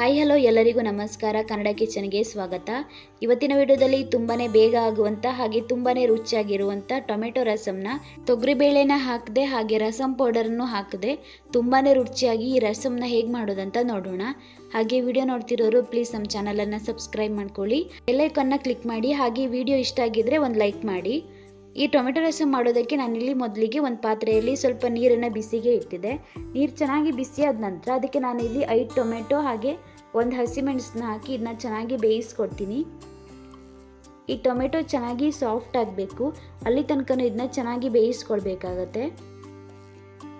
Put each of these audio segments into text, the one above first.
Hi hello ಎಲ್ಲರಿಗೂ ನಮಸ್ಕಾರ. ಕನ್ನಡ ಕಿಚನ್ಗೆ ಸ್ವಾಗತ. ಇವತ್ತಿನ ವಿಡಿಯೋದಲ್ಲಿ ತುಂಬಾ ಬೇಗ ಆಗುವಂಥ ಹಾಗೆ ತುಂಬಾ ರುಚಿಯಾಗಿರುವಂಥ ಟೊಮೆಟೊ ರಸಮ್ನ ತೊಗರಿಬೇಳೆನ ಹಾಕದೆ ಹಾಗೆ ರಸಮ್ ಪೌಡರನ್ನು ಹಾಕದೆ ತುಂಬಾ ರುಚಿಯಾಗಿ ಈ ರಸಮ್ನ ಹೇಗೆ ಮಾಡೋದಂತ ನೋಡೋಣ. ಹಾಗೆ ವಿಡಿಯೋ ನೋಡ್ತಿರೋರು ಪ್ಲೀಸ್ ನಮ್ಮ ಚಾನಲನ್ನು ಸಬ್ಸ್ಕ್ರೈಬ್ ಮಾಡ್ಕೊಳ್ಳಿ, ಬೆಲ್ ಐಕಾನ್ನ ಕ್ಲಿಕ್ ಮಾಡಿ, ಹಾಗೆ ವಿಡಿಯೋ ಇಷ್ಟ ಆಗಿದ್ರೆ ಒಂದು ಲೈಕ್ ಮಾಡಿ. ಈ ಟೊಮೆಟೊ ರಸಮ್ ಮಾಡೋದಕ್ಕೆ ನಾನಿಲ್ಲಿ ಮೊದಲಿಗೆ ಒಂದು ಪಾತ್ರೆಯಲ್ಲಿ ಸ್ವಲ್ಪ ನೀರನ್ನು ಬಿಸಿಗೆ ಇಟ್ಟಿದ್ದೆ. ನೀರು ಚೆನ್ನಾಗಿ ಬಿಸಿ ಆದ ನಂತರ ಅದಕ್ಕೆ ನಾನಿಲ್ಲಿ 5 ಟೊಮೆಟೊ ಹಾಗೆ ಒಂದು ಹಸಿಮೆಣಸನ್ನ ಹಾಕಿ ಇದನ್ನ ಚೆನ್ನಾಗಿ ಬೇಯಿಸ್ಕೊಡ್ತೀನಿ. ಈ ಟೊಮೆಟೊ ಚೆನ್ನಾಗಿ ಸಾಫ್ಟ್ ಆಗಬೇಕು, ಅಲ್ಲಿ ತನಕ ಇದನ್ನ ಚೆನ್ನಾಗಿ ಬೇಯಿಸ್ಕೊಳ್ಬೇಕಾಗತ್ತೆ.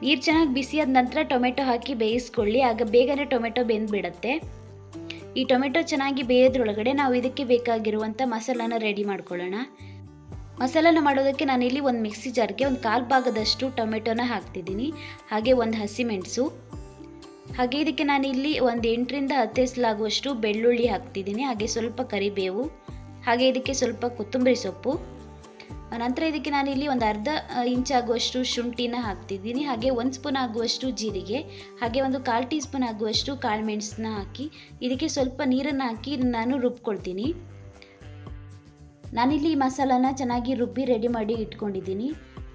ನೀರು ಚೆನ್ನಾಗಿ ಬಿಸಿ ಆದ ನಂತರ ಟೊಮೆಟೊ ಹಾಕಿ ಬೇಯಿಸ್ಕೊಳ್ಳಿ, ಆಗ ಬೇಗನೆ ಟೊಮೆಟೊ ಬೆಂದ್ಬಿಡತ್ತೆ. ಈ ಟೊಮೆಟೊ ಚೆನ್ನಾಗಿ ಬೇಯೋದ್ರೊಳಗಡೆ ನಾವು ಇದಕ್ಕೆ ಬೇಕಾಗಿರುವಂಥ ಮಸಾಲಾನ ರೆಡಿ ಮಾಡ್ಕೊಳ್ಳೋಣ. ಮಸಾಲಾನ ಮಾಡೋದಕ್ಕೆ ನಾನಿಲ್ಲಿ ಒಂದು ಮಿಕ್ಸಿ ಜಾರ್ಗೆ ಒಂದು 1/4 ಭಾಗದಷ್ಟು ಟೊಮೆಟೊನ ಹಾಕ್ತಿದ್ದೀನಿ, ಹಾಗೆ ಒಂದು ಹಸಿಮೆಣಸು, ಹಾಗೆ ಇದಕ್ಕೆ ನಾನಿಲ್ಲಿ ಒಂದು 8ರಿಂದ 10 ಎಸಲಾಗುವಷ್ಟು ಬೆಳ್ಳುಳ್ಳಿ ಹಾಕ್ತಿದ್ದೀನಿ, ಹಾಗೆ ಸ್ವಲ್ಪ ಕರಿಬೇವು, ಹಾಗೆ ಇದಕ್ಕೆ ಸ್ವಲ್ಪ ಕೊತ್ತಂಬರಿ ಸೊಪ್ಪು. ನಂತರ ಇದಕ್ಕೆ ನಾನಿಲ್ಲಿ ಒಂದು ಅರ್ಧ ಇಂಚ್ ಆಗುವಷ್ಟು ಶುಂಠಿನ ಹಾಕ್ತಿದ್ದೀನಿ, ಹಾಗೆ 1 ಸ್ಪೂನ್ ಆಗುವಷ್ಟು ಜೀರಿಗೆ, ಹಾಗೆ ಒಂದು 1/4 ಟೀ ಸ್ಪೂನ್ ಆಗುವಷ್ಟು ಕಾಳು ಮೆಣಸನ್ನ ಹಾಕಿ ಇದಕ್ಕೆ ಸ್ವಲ್ಪ ನೀರನ್ನು ಹಾಕಿ ನಾನು ರುಬ್ಕೊಳ್ತೀನಿ. ನಾನಿಲ್ಲಿ ಈ ಮಸಾಲಾನ ಚೆನ್ನಾಗಿ ರುಬ್ಬಿ ರೆಡಿ ಮಾಡಿ ಇಟ್ಕೊಂಡಿದ್ದೀನಿ.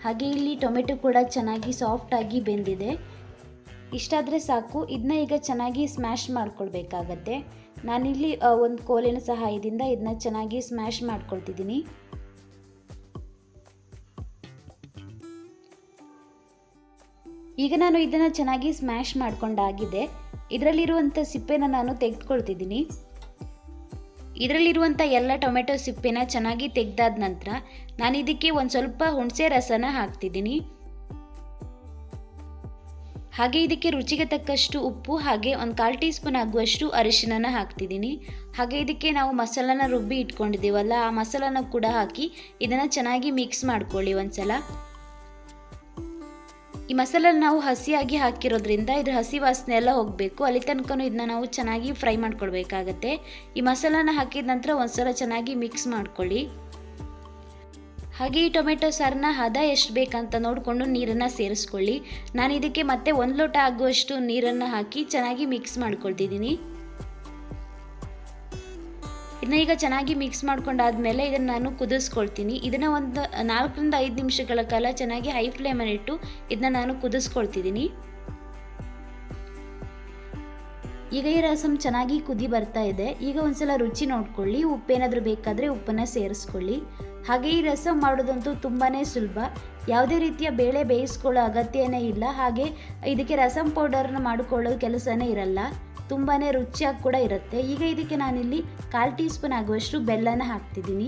ಹಾಗೆ ಇಲ್ಲಿ ಟೊಮೆಟೊ ಕೂಡ ಚೆನ್ನಾಗಿ ಸಾಫ್ಟಾಗಿ ಬೆಂದಿದೆ. ಇಷ್ಟಾದರೆ ಸಾಕು. ಇದನ್ನ ಈಗ ಚೆನ್ನಾಗಿ ಸ್ಮ್ಯಾಶ್ ಮಾಡ್ಕೊಳ್ಬೇಕಾಗತ್ತೆ. ನಾನಿಲ್ಲಿ ಒಂದು ಕೋಲಿನ ಸಹಾಯದಿಂದ ಇದನ್ನ ಚೆನ್ನಾಗಿ ಸ್ಮ್ಯಾಶ್ ಮಾಡ್ಕೊಳ್ತಿದ್ದೀನಿ. ಈಗ ನಾನು ಇದನ್ನು ಚೆನ್ನಾಗಿ ಸ್ಮ್ಯಾಶ್ ಮಾಡ್ಕೊಂಡಾಗಿದೆ. ಇದರಲ್ಲಿರುವಂಥ ಸಿಪ್ಪೆನ ನಾನು ತೆಗೆದುಕೊಳ್ತಿದ್ದೀನಿ. ಇದರಲ್ಲಿರುವಂಥ ಎಲ್ಲ ಟೊಮೆಟೊ ಸಿಪ್ಪೆನ ಚೆನ್ನಾಗಿ ತೆಗೆದಾದ ನಂತರ ನಾನು ಇದಕ್ಕೆ ಒಂದು ಸ್ವಲ್ಪ ಹುಣಸೆ ರಸನ ಹಾಕ್ತಿದ್ದೀನಿ. ಹಾಗೆ ಇದಕ್ಕೆ ರುಚಿಗೆ ತಕ್ಕಷ್ಟು ಉಪ್ಪು, ಹಾಗೆ ಒಂದು 1/4 ಟೀ ಸ್ಪೂನ್ ಆಗುವಷ್ಟು ಅರಿಶಿನ ಹಾಕ್ತಿದ್ದೀನಿ. ಹಾಗೆ ಇದಕ್ಕೆ ನಾವು ಮಸಾಲಾನ ರುಬ್ಬಿ ಇಟ್ಕೊಂಡಿದ್ದೀವಲ್ಲ, ಆ ಮಸಾಲಾನ ಕೂಡ ಹಾಕಿ ಇದನ್ನು ಚೆನ್ನಾಗಿ ಮಿಕ್ಸ್ ಮಾಡ್ಕೊಳ್ಳಿ ಒಂದ್ಸಲ. ಈ ಮಸಾಲಾನ ನಾವು ಹಸಿಯಾಗಿ ಹಾಕಿರೋದ್ರಿಂದ ಇದ್ರ ಹಸಿ ವಾಸನೆ ಎಲ್ಲ ಹೋಗಬೇಕು, ಅಲ್ಲಿ ತನಕ ಇದನ್ನ ನಾವು ಚೆನ್ನಾಗಿ ಫ್ರೈ ಮಾಡ್ಕೊಳ್ಬೇಕಾಗತ್ತೆ. ಈ ಮಸಾಲಾನ ಹಾಕಿದ ನಂತರ ಒಂದ್ಸಲ ಚೆನ್ನಾಗಿ ಮಿಕ್ಸ್ ಮಾಡ್ಕೊಳ್ಳಿ. ಹಾಗೆ ಈ ಟೊಮೆಟೊ ಸಾರನ್ನ ಹದ ಎಷ್ಟು ಬೇಕಂತ ನೋಡಿಕೊಂಡು ನೀರನ್ನು ಸೇರಿಸ್ಕೊಳ್ಳಿ. ನಾನು ಇದಕ್ಕೆ ಮತ್ತೆ 1 ಲೋಟ ಆಗುವಷ್ಟು ನೀರನ್ನು ಹಾಕಿ ಚೆನ್ನಾಗಿ ಮಿಕ್ಸ್ ಮಾಡ್ಕೊಳ್ತಿದ್ದೀನಿ. ಇದನ್ನ ಈಗ ಚೆನ್ನಾಗಿ ಮಿಕ್ಸ್ ಮಾಡ್ಕೊಂಡಾದ್ಮೇಲೆ ಇದನ್ನು ನಾನು ಕುದಿಸ್ಕೊಳ್ತೀನಿ. ಇದನ್ನು ಒಂದು 4ರಿಂದ 5 ನಿಮಿಷಗಳ ಕಾಲ ಚೆನ್ನಾಗಿ ಹೈ ಫ್ಲೇಮಲ್ಲಿ ಇಟ್ಟು ಇದನ್ನ ನಾನು ಕುದಿಸ್ಕೊಳ್ತಿದ್ದೀನಿ. ಈಗ ಈ ರಸಮ್ ಚೆನ್ನಾಗಿ ಕುದಿ ಬರ್ತಾ ಇದೆ. ಈಗ ಒಂದ್ಸಲ ರುಚಿ ನೋಡ್ಕೊಳ್ಳಿ, ಉಪ್ಪೇನಾದರೂ ಬೇಕಾದರೆ ಉಪ್ಪನ್ನು ಸೇರಿಸ್ಕೊಳ್ಳಿ. ಹಾಗೆ ಈ ರಸಮ್ ಮಾಡೋದಂತೂ ತುಂಬಾ ಸುಲಭ, ಯಾವುದೇ ರೀತಿಯ ಬೇಳೆ ಬೇಯಿಸ್ಕೊಳ್ಳೋ ಅಗತ್ಯನೇ ಇಲ್ಲ. ಹಾಗೆ ಇದಕ್ಕೆ ರಸಮ್ ಪೌಡರ್ನ ಮಾಡಿಕೊಳ್ಳೋ ಕೆಲಸನೇ ಇರಲ್ಲ, ತುಂಬಾ ರುಚಿಯಾಗಿ ಕೂಡ ಇರುತ್ತೆ. ಈಗ ಇದಕ್ಕೆ ನಾನಿಲ್ಲಿ 1/4 ಟೀ ಸ್ಪೂನ್ ಆಗುವಷ್ಟು ಬೆಲ್ಲನ ಹಾಕ್ತಿದ್ದೀನಿ.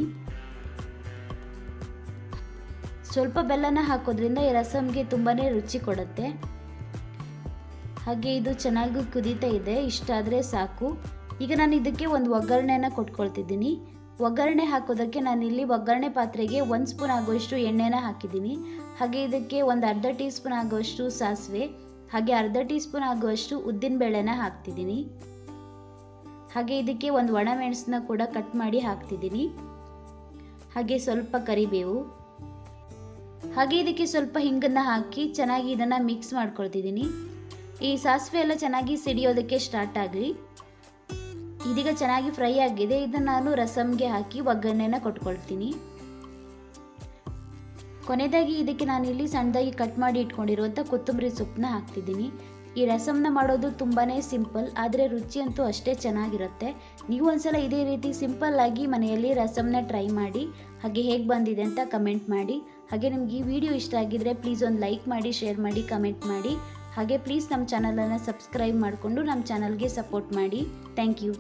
ಸ್ವಲ್ಪ ಬೆಲ್ಲನ ಹಾಕೋದ್ರಿಂದ ಈ ರಸಮ್ಗೆ ತುಂಬಾ ರುಚಿ ಕೊಡುತ್ತೆ. ಹಾಗೆ ಇದು ಚೆನ್ನಾಗಿ ಕುದೀತಾ ಇದೆ. ಇಷ್ಟಾದರೆ ಸಾಕು. ಈಗ ನಾನು ಇದಕ್ಕೆ ಒಂದು ಒಗ್ಗರಣೆನ ಕೊಟ್ಕೊಳ್ತಿದ್ದೀನಿ. ಒಗ್ಗರಣೆ ಹಾಕೋದಕ್ಕೆ ನಾನಿಲ್ಲಿ ಒಗ್ಗರಣೆ ಪಾತ್ರೆಗೆ 1 ಸ್ಪೂನ್ ಆಗುವಷ್ಟು ಎಣ್ಣೆನ ಹಾಕಿದ್ದೀನಿ. ಹಾಗೆ ಇದಕ್ಕೆ ಒಂದು ಅರ್ಧ ಟೀ ಸ್ಪೂನ್ ಆಗುವಷ್ಟು ಸಾಸಿವೆ, ಹಾಗೆ ಅರ್ಧ ಟೀ ಸ್ಪೂನ್ ಆಗುವಷ್ಟು ಉದ್ದಿನಬೇಳೆನ ಹಾಕ್ತಿದ್ದೀನಿ. ಹಾಗೆ ಇದಕ್ಕೆ ಒಂದು ಒಣಮೆಣಸನ್ನ ಕೂಡ ಕಟ್ ಮಾಡಿ ಹಾಕ್ತಿದ್ದೀನಿ, ಹಾಗೆ ಸ್ವಲ್ಪ ಕರಿಬೇವು, ಹಾಗೆ ಇದಕ್ಕೆ ಸ್ವಲ್ಪ ಹಿಂಗನ್ನು ಹಾಕಿ ಚೆನ್ನಾಗಿ ಇದನ್ನು ಮಿಕ್ಸ್ ಮಾಡ್ಕೊಳ್ತಿದ್ದೀನಿ. ಈ ಸಾಸಿವೆ ಎಲ್ಲ ಚೆನ್ನಾಗಿ ಸಿಡಿಯೋದಕ್ಕೆ ಸ್ಟಾರ್ಟ್ ಆಗಲಿ. ಇದೀಗ ಚೆನ್ನಾಗಿ ಫ್ರೈ ಆಗಿದೆ. ಇದನ್ನು ನಾನು ರಸಮ್ಗೆ ಹಾಕಿ ಒಗ್ಗರಣೆನ ಕೊಟ್ಕೊಳ್ತೀನಿ. ಕೊನೆಯದಾಗಿ ಇದಕ್ಕೆ ನಾನಿಲ್ಲಿ ಸಣ್ಣದಾಗಿ ಕಟ್ ಮಾಡಿ ಇಟ್ಕೊಂಡಿರುವಂಥ ಕೊತ್ತಂಬರಿ ಸೊಪ್ಪನ್ನ ಹಾಕ್ತಿದ್ದೀನಿ. ಈ ರಸಮ್ನ ಮಾಡೋದು ತುಂಬಾ ಸಿಂಪಲ್, ಆದರೆ ರುಚಿ ಅಂತೂ ಅಷ್ಟೇ ಚೆನ್ನಾಗಿರುತ್ತೆ. ನೀವು ಒಂದ್ಸಲ ಇದೇ ರೀತಿ ಸಿಂಪಲ್ ಆಗಿ ಮನೆಯಲ್ಲಿ ರಸಮ್ನ ಟ್ರೈ ಮಾಡಿ, ಹಾಗೆ ಹೇಗೆ ಬಂದಿದೆ ಅಂತ ಕಮೆಂಟ್ ಮಾಡಿ. ಹಾಗೆ ನಿಮ್ಗೆ ಈ ವಿಡಿಯೋ ಇಷ್ಟ ಆಗಿದ್ರೆ ಪ್ಲೀಸ್ ಒಂದು ಲೈಕ್ ಮಾಡಿ, ಶೇರ್ ಮಾಡಿ, ಕಮೆಂಟ್ ಮಾಡಿ. ಹಾಗೆ ಪ್ಲೀಸ್ ನಮ್ಮ ಚಾನಲನ್ನು ಸಬ್ಸ್ಕ್ರೈಬ್ ಮಾಡಿಕೊಂಡು ನಮ್ಮ ಚಾನಲ್ಗೆ ಸಪೋರ್ಟ್ ಮಾಡಿ. Thank you.